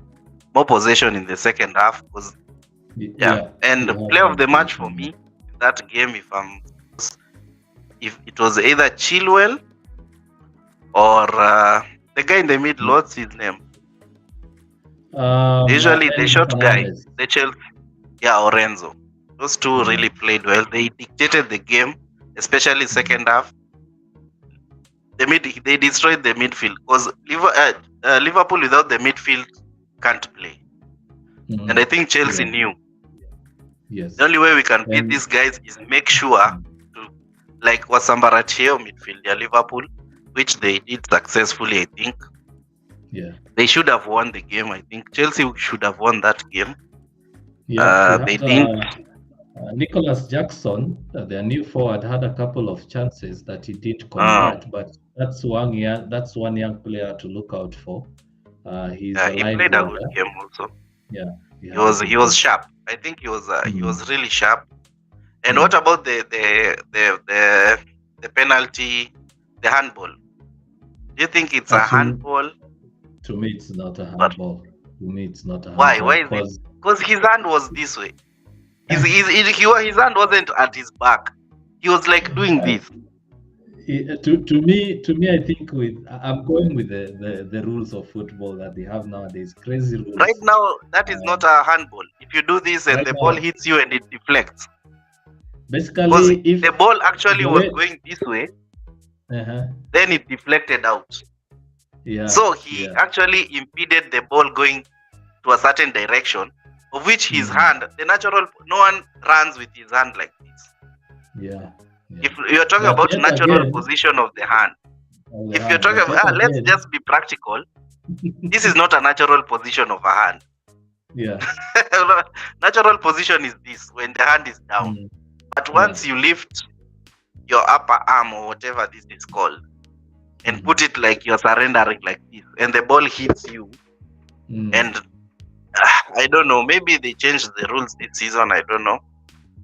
more possession in the second half. And the player of the match for me in that game, if it was either Chilwell or the guy in the middle, what's his name? Usually the short guy, the Chelsea, or Renzo. Those two really played well. They dictated the game, especially second half. They destroyed the midfield because Liverpool without the midfield can't play. And I think Chelsea knew. Yes. The only way we can beat these guys is make sure to, like Wasambaratio midfield, Liverpool, which they did successfully, I think. Yeah. They should have won the game. I think Chelsea should have won that game. They didn't. Nicholas Jackson, their new forward, had a couple of chances that he didn't convert, but that's one young player to look out for. He played a good game also. Yeah, he was sharp. I think he was really sharp. And what about the penalty, the handball? Do you think it's a handball? To me, it's not a handball. Why? Why is it? Because his hand was this way. His hand wasn't at his back. He was like doing this. To me, I think I'm going with the rules of football that they have nowadays. Crazy rules. Right now, that is not a handball. If you do this and the ball hits you and it deflects. Basically, if the ball actually was going this way, then it deflected out. Yeah. So he actually impeded the ball going to a certain direction, of which his hand, no one runs with his hand like this. Yeah. If you're talking about natural position of the hand, if you're talking about, let's just be practical, this is not a natural position of a hand. Yeah. Natural position is this, when the hand is down. But once you lift your upper arm or whatever this is called, and put it like you're surrendering like this, and the ball hits you, and I don't know, maybe they changed the rules this season, I don't know.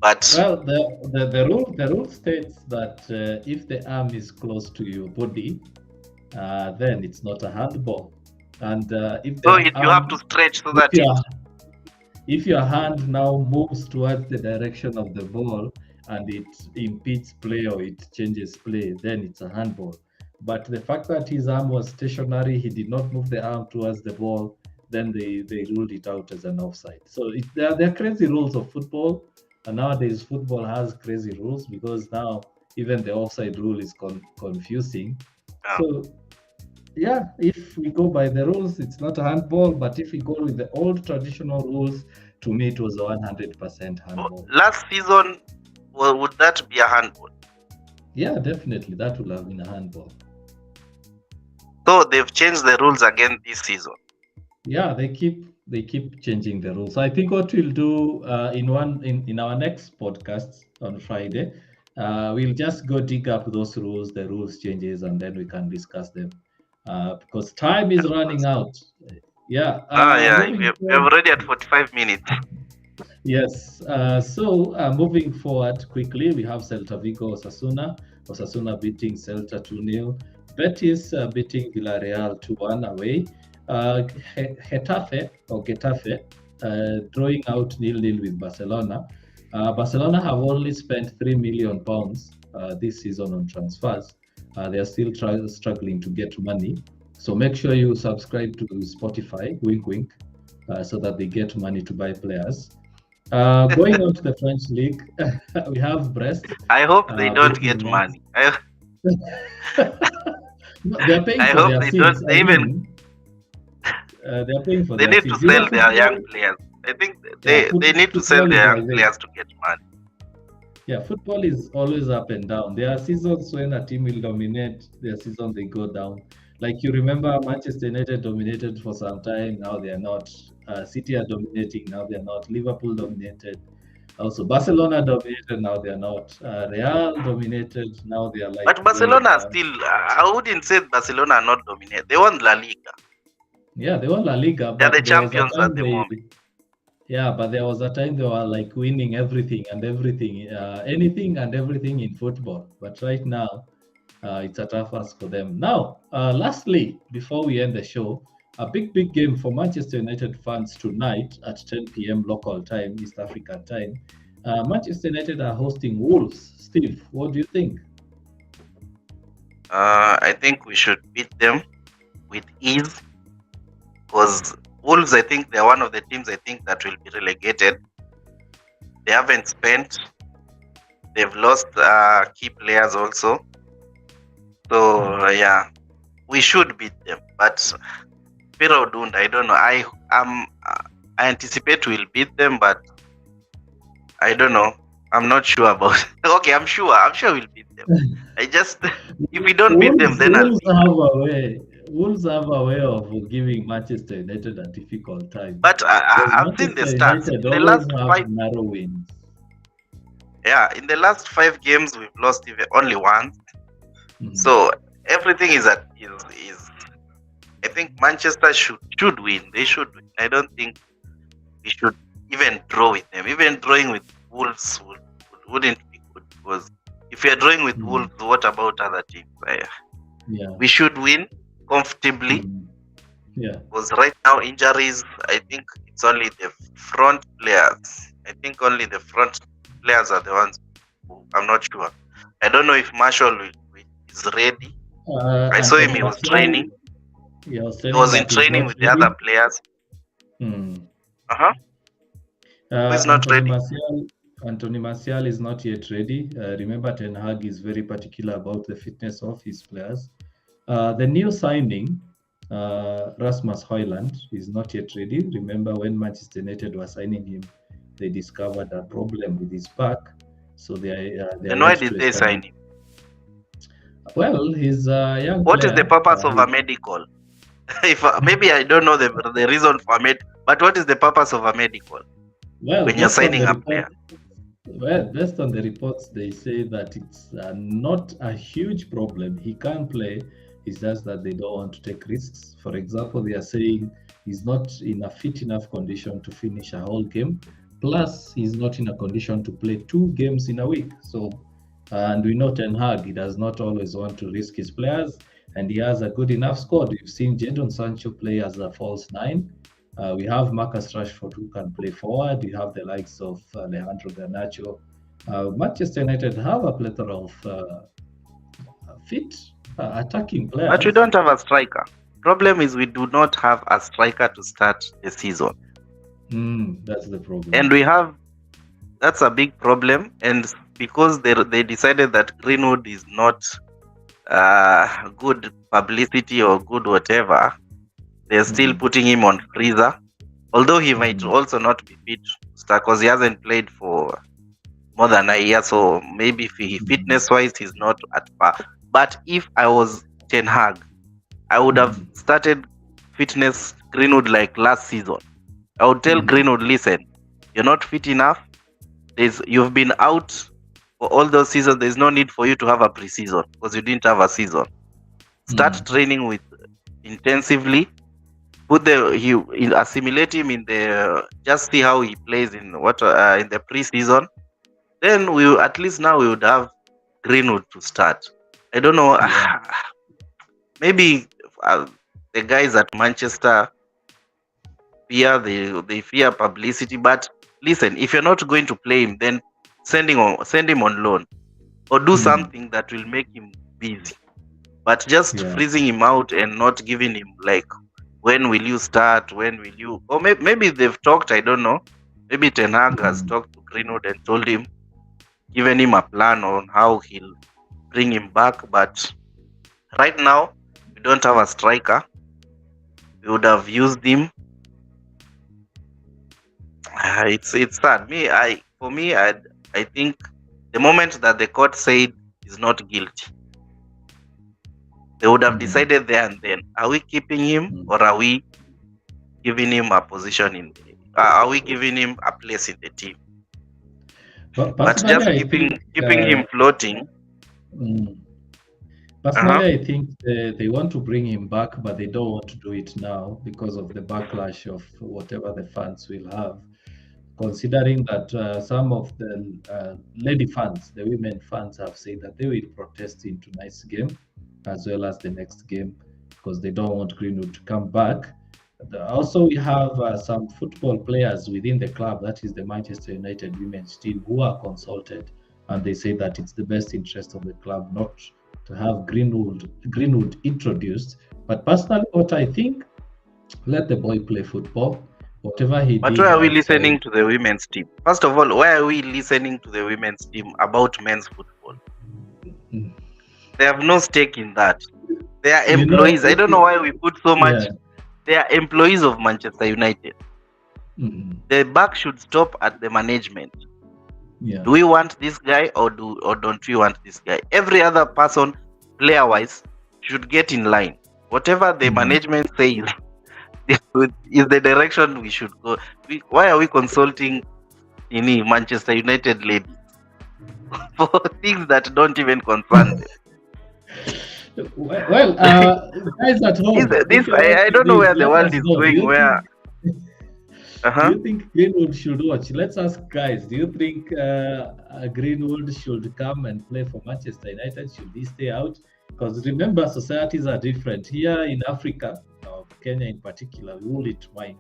But the rule states that if the arm is close to your body, then it's not a handball. And if So the you have to stretch so if that your if your hand now moves towards the direction of the ball and it impedes play or it changes play, then it's a handball. But the fact that his arm was stationary, he did not move the arm towards the ball, then they ruled it out as an offside. So there are crazy rules of football, and nowadays football has crazy rules because now even the offside rule is confusing. So yeah, if we go by the rules, it's not a handball. But if we go with the old traditional rules, to me, it was a 100% handball. Last season, would that be a handball? Yeah, definitely, that would have been a handball. So they've changed the rules again this season. Yeah, they keep changing the rules. I think what we'll do in our next podcast on Friday, we'll just go dig up those rules, the rules changes, and then we can discuss them. Because time is running out. Yeah. We're already at 45 minutes. Yes. So moving forward quickly, we have Celta Vigo Osasuna. Osasuna beating Celta 2-0. Betis beating Villarreal 2-1 away. Getafe drawing out 0-0 with Barcelona. Barcelona have only spent £3 million this season on transfers. They are still struggling to get money. So make sure you subscribe to Spotify, wink wink, so that they get money to buy players. Going on to the French league, we have Brest. I hope they don't get money. They're paying for their seats. They're paying for they their need to sell their young players. I think they need to sell their young players to get money. Yeah, football is always up and down. There are seasons when a team will dominate, there are seasons they go down. Like you remember, Manchester United dominated for some time, now they are not. City are dominating, now they are not. Liverpool dominated. Also, Barcelona dominated, now they are not. Real dominated, now they are like. But Barcelona still, I wouldn't say Barcelona are not dominated. They won La Liga. Yeah, they won La Liga. They're the champions at the moment. Yeah, but there was a time they were like winning everything, anything and everything in football. But right now, it's a tough ask for them. Now, lastly, before we end the show, a big game for Manchester United fans tonight at 10 p.m. local time, East African time. Manchester United are hosting Wolves. Steve, what do you think? I think we should beat them with ease because Wolves, I think they're one of the teams I think that will be relegated. They haven't spent. They've lost key players also. So yeah, we should beat them. But Pero Dund, I don't know. I anticipate we'll beat them, but I don't know. I'm not sure about it. Okay, I'm sure we'll beat them. If we don't beat them, then Wolves have a way of giving Manchester United a difficult time. But I've seen the stats. In the last 5 narrow wins. Yeah, in the last 5 games we've lost only once. Mm-hmm. So everything is I think Manchester should win. They should win. I don't think we should even draw with them. Even drawing with Wolves wouldn't be good because if you're drawing with Wolves, what about other teams? We should win comfortably. Yeah. Because right now injuries, I think it's only the front players. I think only the front players are the ones who I'm not sure. I don't know if Marshall is ready. I saw him, he was training. He was in training with the other players. Who's not ready? Anthony Martial is not yet ready. Remember, Ten Hag is very particular about the fitness of his players. The new signing, Rasmus Højlund, is not yet ready. Remember, when Manchester United was signing him, they discovered a problem with his back. So then why did they sign him? Well, he's a young What player. Is the purpose of a medical? If maybe I don't know the reason for but what is the purpose of a medical? Well, when you're signing a player? Well, based on the reports, they say that it's not a huge problem. He can play. It's just that they don't want to take risks. For example, they are saying he's not in a fit enough condition to finish a whole game. Plus, he's not in a condition to play 2 games in a week. So, and we know Ten Hag, he does not always want to risk his players. and he has a good enough squad. We've seen Jadon Sancho play as a false nine. We have Marcus Rashford who can play forward. You have the likes of Alejandro Garnacho. Manchester United have a plethora of fit attacking players. But we don't have a striker. Problem is we do not have a striker to start the season. That's the problem. And that's a big problem. And because they decided that Greenwood is not good publicity or good whatever, they're still putting him on freezer. Although he might also not be fit to start because he hasn't played for more than a year. So maybe fitness-wise, he's not at par. But if I was Ten Hag, I would have started fitness Greenwood like last season. I would tell Greenwood, listen, you're not fit enough. You've been out for all those seasons. There's no need for you to have a preseason because you didn't have a season. Start training with intensively. Assimilate him in just see how he plays in the preseason. Then at least now we would have Greenwood to start. I don't know. Maybe the guys at Manchester they fear publicity. But listen, if you're not going to play him, then send him on loan or do something that will make him busy. But just freezing him out and not giving him like, when will you start? When will you? Or maybe they've talked. I don't know. Maybe Ten Hag has talked to Greenwood and told him, given him a plan on how he'll bring him back. But right now, we don't have a striker. We would have used him. It's sad. I think the moment that the court said he's not guilty, they would have decided there and then: are we keeping him or are we giving him a position are we giving him a place in the team? But just keeping him floating. Personally, I think they want to bring him back, but they don't want to do it now because of the backlash of whatever the fans will have. Considering that some of the lady fans, the women fans, have said that they will protest in tonight's game as well as the next game because they don't want Greenwood to come back. Also, we have some football players within the club, that is the Manchester United women's team, who are consulted, and they say that it's the best interest of the club not to have Greenwood introduced. But personally, what I think, let the boy play football. Whatever he but did. Why are we listening to the women's team? First of all, why are we listening to the women's team about men's football? They have no stake in that. They are employees. I don't know why we put so much. Yeah. They are employees of Manchester United. The buck should stop at the management. Yeah. Do we want this guy or don't we want this guy? Every other person, player-wise, should get in line. Whatever the management says is the direction we should go. Why are we consulting Manchester United ladies for things that don't even concern them? Well, guys at home. I don't know where the world is going. Do you think Greenwood should watch? Let's ask guys. Do you think Greenwood should come and play for Manchester United? Should he stay out? Because remember, societies are different. Here in Africa, Kenya in particular, we wouldn't mind.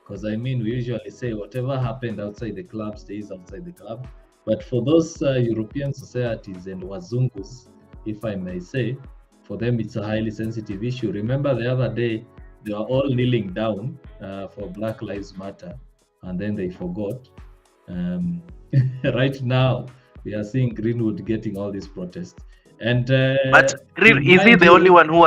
Because we usually say whatever happened outside the club stays outside the club. But for those European societies and Wazungus, if I may say, for them it's a highly sensitive issue. Remember the other day, they were all kneeling down for Black Lives Matter, and then they forgot. Right now, we are seeing Greenwood getting all these protests. And but is he the only one who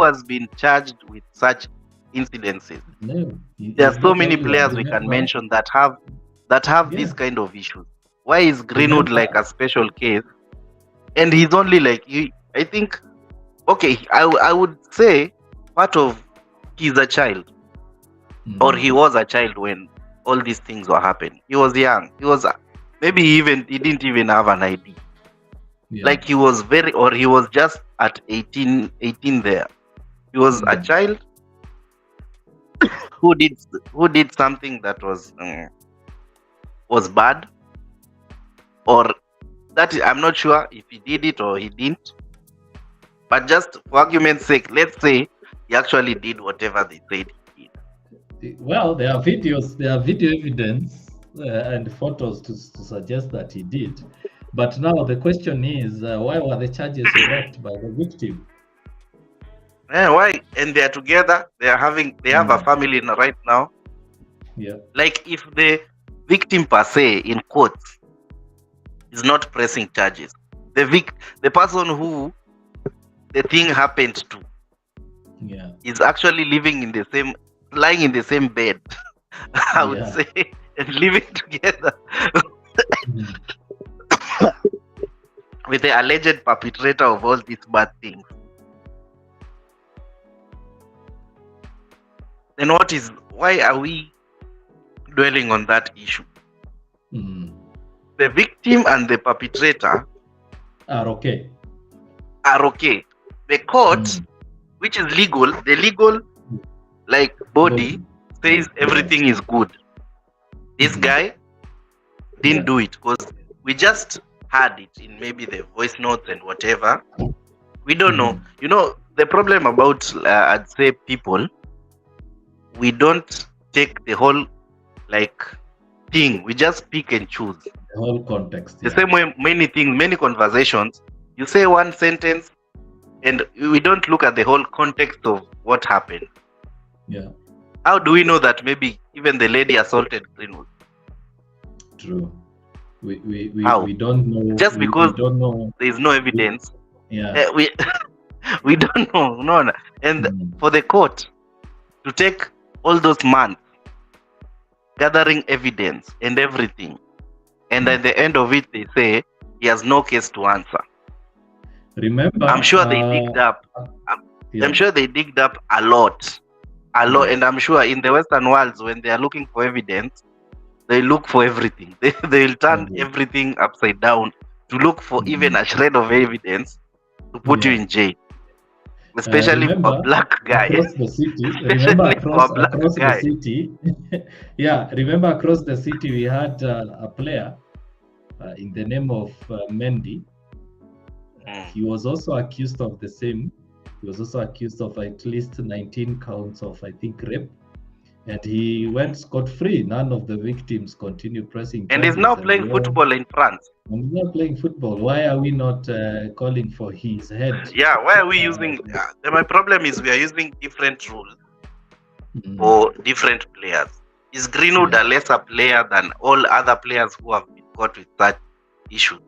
has been charged with such incidences? No, there are so many players we can mention that have this kind of issues. Why is Greenwood like a special case? And he's only I think, okay, I would say part of he's a child, or he was a child when all these things were happening. He was young. He was maybe he didn't even have an ID. Yeah. He was he was just at 18 there. He was a child who did something that was bad, or that I'm not sure if he did it or he didn't. But just for argument's sake, let's say he actually did whatever they said he did. Well, there are videos, there are video evidence and photos to suggest that he did. But now the question is, why were the charges dropped by the victim? Why? And they are together. They have a family right now. Yeah. Like if the victim per se in court is not pressing charges, the person who the thing happened to is actually lying in the same bed, I would say, and living together with the alleged perpetrator of all these bad things. Then why are we dwelling on that issue? The victim and the perpetrator are okay. The court, which is legal, the legal body says everything is good. This guy didn't do it because we just heard it in maybe the voice notes and whatever. We don't know. You know, the problem about I'd say people, we don't take the whole thing. We just pick and choose the whole context. The same way many conversations, you say one sentence and we don't look at the whole context of what happened. Yeah. How do we know that maybe even the lady assaulted Greenwood? True. We don't know. Just because we don't know. There is no evidence. Yeah. We don't know. No. And for the court to take all those months gathering evidence and everything, and at the end of it they say he has no case to answer. Remember, I'm sure they digged up. I'm sure they digged up a lot, and I'm sure in the Western worlds when they are looking for evidence, they look for everything. They will turn everything upside down to look for even a shred of evidence to put you in jail. Especially for a black guy. Across the city. Remember across the city. Yeah, remember across the city we had a player in the name of Mendy. He was also accused of the same. He was also accused of at least 19 counts of, I think, rape. And he went scot-free. None of the victims continued pressing charges. And he's now playing football in France. And he's not playing football. Why are we not calling for his head? Yeah, why are we using... my problem is we are using different rules for different players. Is Greenwood a lesser player than all other players who have been caught with such issues?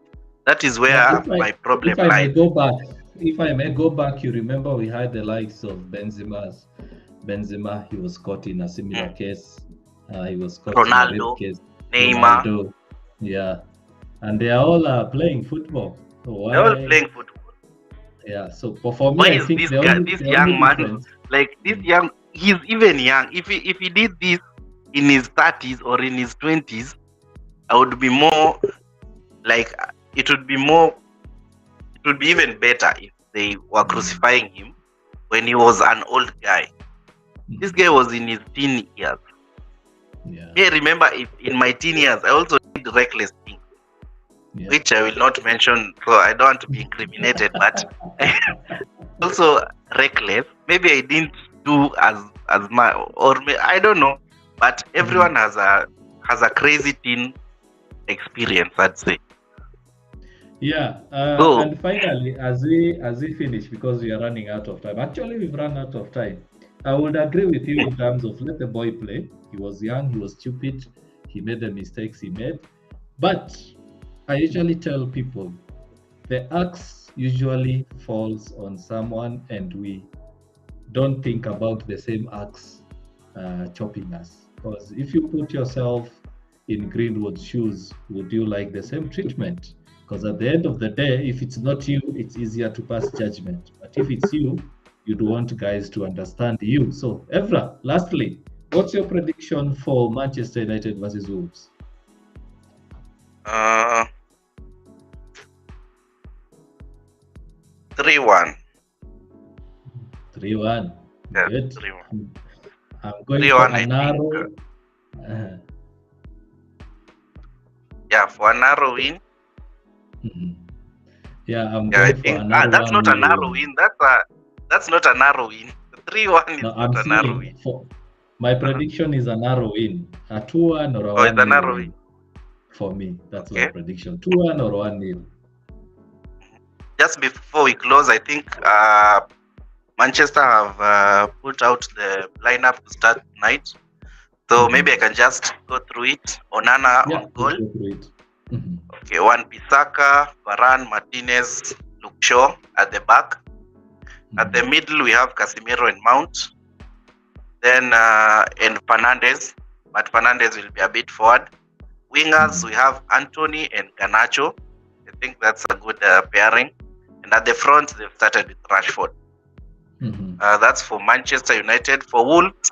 That is where my problem lies. If I may go back, you remember we had the likes of Benzema, he was caught in a similar case. He was caught Ronaldo, in a rape case. Neymar. Ronaldo, yeah. And they are all playing football. So they're all playing football. Yeah, so for me, why I think this young man, he's even young. If he did this in his 30s or in his 20s, I would be more it would be even better if they were crucifying him when he was an old guy. This guy was in his teen years. Yeah, remember, in my teen years, I also did reckless things, which I will not mention, so I don't want to be incriminated, but also reckless. Maybe I didn't do as much, or I don't know, but everyone has a crazy teen experience, I'd say. Yeah, and finally, as we finish, because we are running out of time. Actually, we've run out of time. I would agree with you in terms of let the boy play. He was young, he was stupid, he made the mistakes he made. But I usually tell people the axe usually falls on someone, and we don't think about the same axe chopping us. Because if you put yourself in Greenwood's shoes, would you like the same treatment? Because at the end of the day, if it's not you, it's easier to pass judgment. But if it's you, you'd want guys to understand you. So, Evra, lastly, what's your prediction for Manchester United versus Wolves? 3-1. 3-1. Yeah, Good. 3-1. I'm going for a narrow. Yeah, for a narrow win. Yeah, I'm Yeah, I going for think another that's not a 1-0 narrow win. win. That's not a narrow win. 3-1 is No, I'm not a narrow win. saying for my prediction is a narrow win, a 2-1 or a Oh, it's a 1-0 narrow win. win. For me, that's my Okay. prediction. 2-1 or 1-0. Just before we close, I think Manchester have put out the lineup to start tonight. So maybe I can just go through it. Onana Yeah, on goal. let's go through it. Okay, Wan-Bissaka, Varane, Martinez, Luke Shaw at the back. At the middle, we have Casemiro and Mount. Then and Fernandes, but Fernandes will be a bit forward. Wingers, we have Anthony and Garnacho. I think that's a good pairing. And at the front, they've started with Rashford. That's for Manchester United. For Wolves,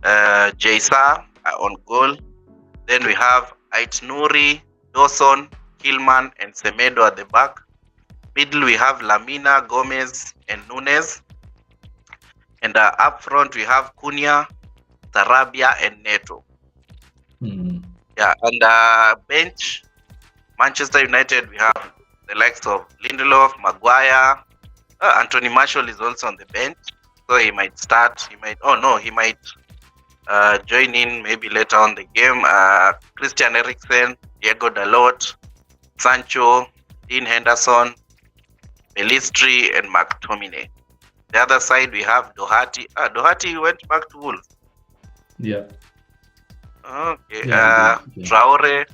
Jaysa on goal. Then we have Ait Nouri, Dawson, Hillman, and Semedo at the back. Middle, we have Lamina, Gomez, and Nunes. And up front, we have Cunha, Sarabia, and Neto. Yeah, and bench, Manchester United, we have the likes of Lindelof, Maguire. Anthony Martial is also on the bench, so he might start. He might join in maybe later on the game. Christian Eriksen, Diego Dalot, Sancho, Dean Henderson, Pelistri, and McTominay. The other side, we have Doherty. Doherty went back to Wolves. Yeah. Okay. Yeah. Traore,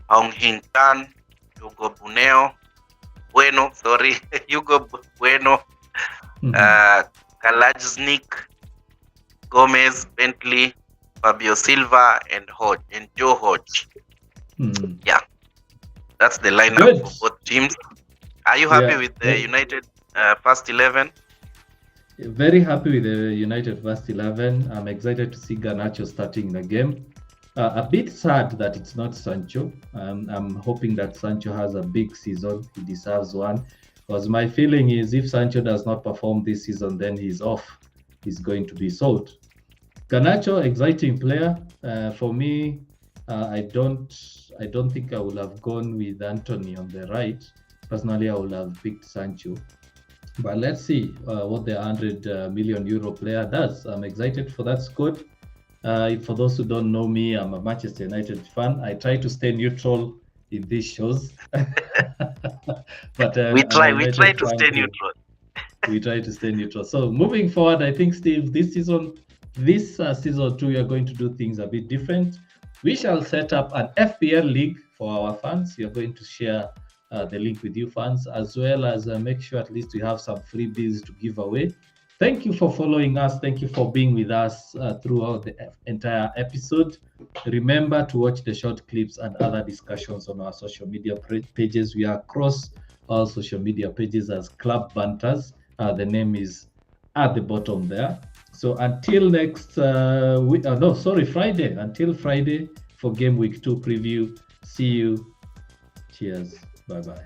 Aung Hin Chan, Hugo Bueno, Kalajnik, Gomez, Bentley, Fabio Silva, and Joe Hodge. Yeah, that's the lineup for both teams. Are you happy with the United first 11? Very happy with the United first 11. I'm excited to see Garnacho starting the game. A bit sad that it's not Sancho. I'm hoping that Sancho has a big season. He deserves one. Because my feeling is if Sancho does not perform this season, then he's off. He's going to be sold. Garnacho, exciting player. For me, I don't think I would have gone with Anthony on the right. Personally, I would have picked Sancho. But let's see what the 100 million euro player does. I'm excited for that squad. For those who don't know me, I'm a Manchester United fan. I try to stay neutral in these shows. But we try to stay neutral. We try to stay neutral. So moving forward, I think, Steve, this season 2, we are going to do things a bit different. We shall set up an FPL league for our fans. We are going to share the link with you fans, as well as make sure at least we have some freebies to give away. Thank you for following us. Thank you for being with us throughout the entire episode. Remember to watch the short clips and other discussions on our social media pages. We are across all social media pages as Klub Banterz. The name is at the bottom there. So until next Friday. Until Friday for Game Week 2 preview. See you. Cheers. Bye-bye.